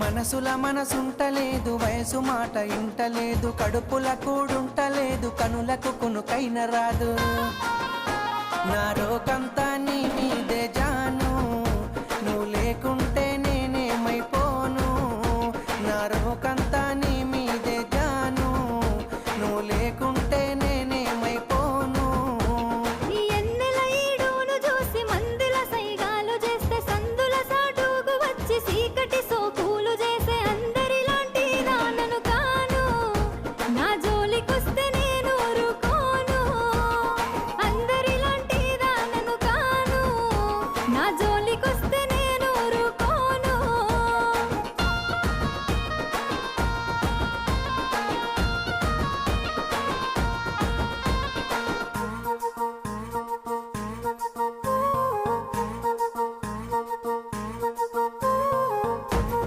మనసుల మనసుంటలేదు, వయసు మాట ఇంటలేదు, కడుపుల కూడుంటలేదు, కనులకు కునుకైన రాదు. నా రోకంతా